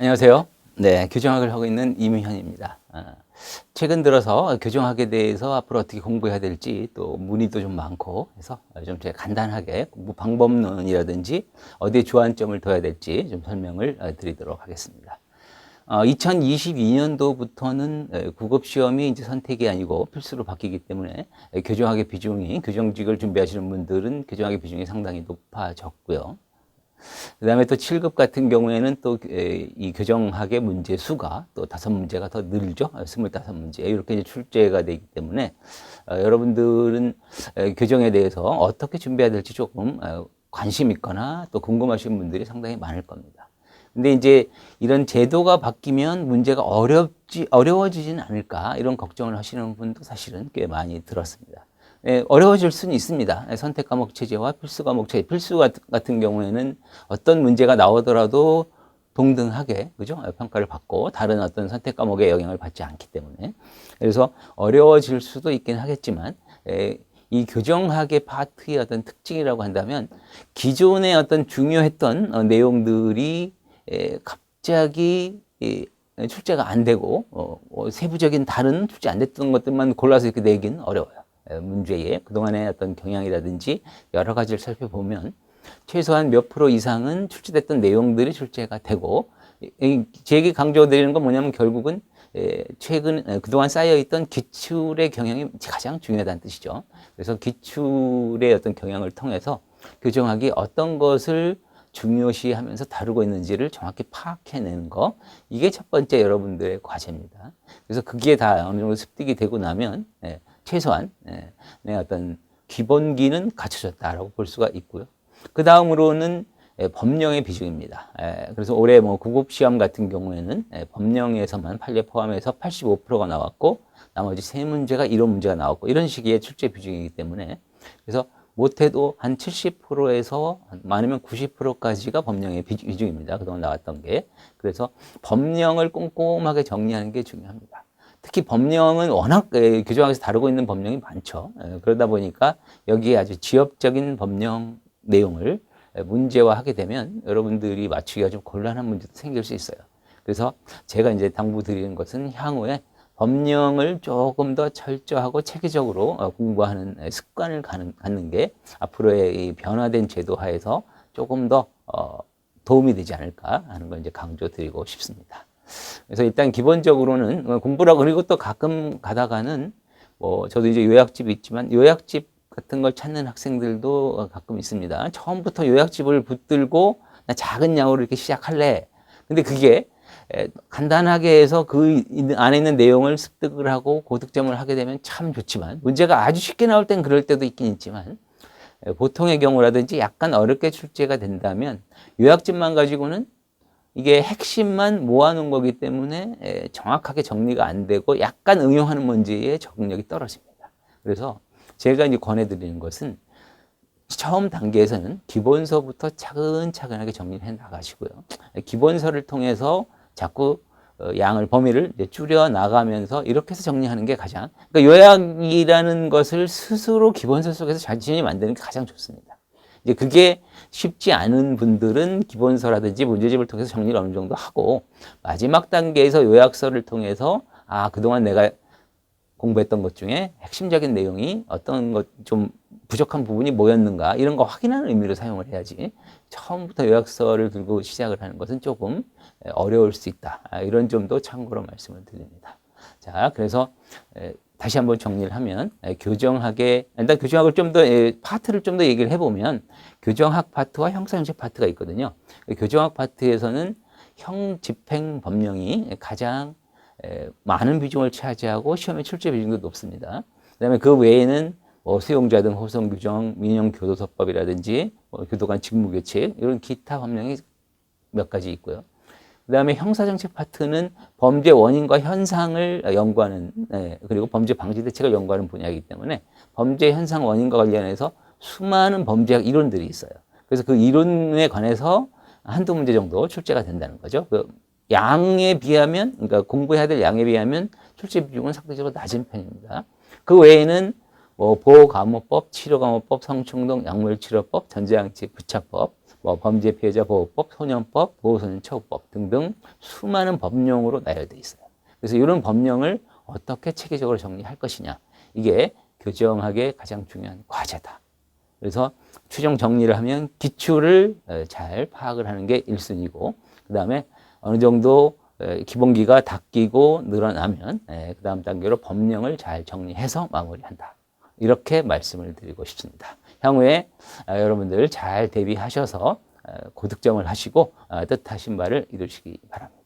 안녕하세요. 네, 교정학을 하고 있는 이민현입니다. 최근 들어서 교정학에 대해서 앞으로 어떻게 공부해야 될지 또 문의도 좀 많고 해서 좀 제가 간단하게 공부 방법론이라든지 어디에 주안점을 둬야 될지 좀 설명을 드리도록 하겠습니다. 2022년도부터는 구급시험이 이제 선택이 아니고 필수로 바뀌기 때문에 교정학의 비중이, 교정직을 준비하시는 분들은 교정학의 비중이 상당히 높아졌고요. 그 다음에 또 7급 같은 경우에는 또 이 교정학의 문제 수가 또 5문제가 더 늘죠. 25문제. 이렇게 이제 출제가 되기 때문에 여러분들은 교정에 대해서 어떻게 준비해야 될지 조금 관심 있거나 또 궁금하신 분들이 상당히 많을 겁니다. 근데 이제 이런 제도가 바뀌면 문제가 어려워지진 않을까 이런 걱정을 하시는 분도 사실은 꽤 많이 들었습니다. 어려워질 수는 있습니다. 선택 과목 체제와 필수 과목 체제. 필수 같은 경우에는 어떤 문제가 나오더라도 동등하게, 그죠? 평가를 받고 다른 어떤 선택 과목에 영향을 받지 않기 때문에. 그래서 어려워질 수도 있긴 하겠지만, 이 교정학의 파트의 어떤 특징이라고 한다면, 기존의 어떤 중요했던 내용들이 갑자기 출제가 안 되고, 세부적인 다른 출제 안 됐던 것들만 골라서 이렇게 내긴 어려워요. 문제의 그동안의 어떤 경향이라든지 여러 가지를 살펴보면 최소한 몇 프로 이상은 출제됐던 내용들이 출제가 되고, 제게 강조드리는 건 뭐냐면 결국은 최근 그동안 쌓여있던 기출의 경향이 가장 중요하다는 뜻이죠. 그래서 기출의 어떤 경향을 통해서 교정학이 어떤 것을 중요시하면서 다루고 있는지를 정확히 파악해내는 거, 이게 첫 번째 여러분들의 과제입니다. 그래서 그게 다 어느 정도 습득이 되고 나면 최소한 내 어떤 기본기는 갖춰졌다라고 볼 수가 있고요. 그 다음으로는 법령의 비중입니다. 그래서 올해 뭐 구급시험 같은 경우에는 법령에서만 판례 포함해서 85%가 나왔고 나머지 3문제가 이론 문제가 나왔고 이런 식의 출제 비중이기 때문에 그래서 못해도 한 70%에서 많으면 90%까지가 법령의 비중입니다. 그동안 나왔던 게. 그래서 법령을 꼼꼼하게 정리하는 게 중요합니다. 특히 법령은 워낙 교정학에서 다루고 있는 법령이 많죠. 그러다 보니까 여기에 아주 지엽적인 법령 내용을 문제화하게 되면 여러분들이 맞추기가 좀 곤란한 문제도 생길 수 있어요. 그래서 제가 이제 당부드리는 것은 향후에 법령을 조금 더 철저하고 체계적으로 공부하는 습관을 갖는 게 앞으로의 이 변화된 제도 하에서 조금 더 도움이 되지 않을까 하는 걸 이제 강조드리고 싶습니다. 그래서 일단 기본적으로는 공부라고 그리고 또 가끔 가다가는 저도 이제 요약집이 있지만 요약집 같은 걸 찾는 학생들도 가끔 있습니다. 처음부터 요약집을 붙들고 나 작은 양으로 이렇게 시작할래. 근데 그게 간단하게 해서 그 안에 있는 내용을 습득을 하고 고득점을 하게 되면 참 좋지만 문제가 아주 쉽게 나올 땐 그럴 때도 있긴 있지만 보통의 경우라든지 약간 어렵게 출제가 된다면 요약집만 가지고는 이게 핵심만 모아놓은 거기 때문에 정확하게 정리가 안 되고 약간 응용하는 문제의 적응력이 떨어집니다. 그래서 제가 이제 권해드리는 것은 처음 단계에서는 기본서부터 차근차근하게 정리를 해 나가시고요. 기본서를 통해서 자꾸 양을, 범위를 줄여 나가면서 이렇게 해서 정리하는 게 가장, 그러니까 요약이라는 것을 스스로 기본서 속에서 자신이 만드는 게 가장 좋습니다. 이제 그게 쉽지 않은 분들은 기본서라든지 문제집을 통해서 정리를 어느 정도 하고 마지막 단계에서 요약서를 통해서 그동안 내가 공부했던 것 중에 핵심적인 내용이 어떤 것 좀 부족한 부분이 뭐였는가 이런 거 확인하는 의미로 사용을 해야지 처음부터 요약서를 들고 시작을 하는 것은 조금 어려울 수 있다. 이런 점도 참고로 말씀을 드립니다. 자, 그래서 다시 한번 정리를 하면 교정학의 일단 교정학을 좀 더 파트를 좀 더 얘기를 해보면 교정학 파트와 형사정책 파트가 있거든요. 교정학 파트에서는 형집행 법령이 가장 많은 비중을 차지하고 시험의 출제 비중도 높습니다. 그다음에 그 외에는 수용자 등 호송 규정, 민형 교도소법이라든지 교도관 직무규칙 이런 기타 법령이 몇 가지 있고요. 그다음에 형사정책 파트는 범죄 원인과 현상을 연구하는 그리고 범죄 방지 대책을 연구하는 분야이기 때문에 범죄 현상 원인과 관련해서 수많은 범죄학 이론들이 있어요. 그래서 그 이론에 관해서 한두 문제 정도 출제가 된다는 거죠. 그 양에 비하면, 그러니까 공부해야 될 양에 비하면 출제 비중은 상대적으로 낮은 편입니다. 그 외에는 보호감호법, 치료감호법, 성충동, 약물치료법, 전자장치 부착법, 뭐 범죄 피해자 보호법, 소년법, 보호소년 처우법 등등 수많은 법령으로 나열되어 있어요. 그래서 이런 법령을 어떻게 체계적으로 정리할 것이냐. 이게 교정학의 가장 중요한 과제다. 그래서 최종 정리를 하면 기초를 잘 파악을 하는 게 1순위고, 그 다음에 어느 정도 기본기가 닦이고 늘어나면 그 다음 단계로 법령을 잘 정리해서 마무리한다. 이렇게 말씀을 드리고 싶습니다. 향후에 여러분들 잘 대비하셔서 고득점을 하시고 뜻하신 바를 이루시기 바랍니다.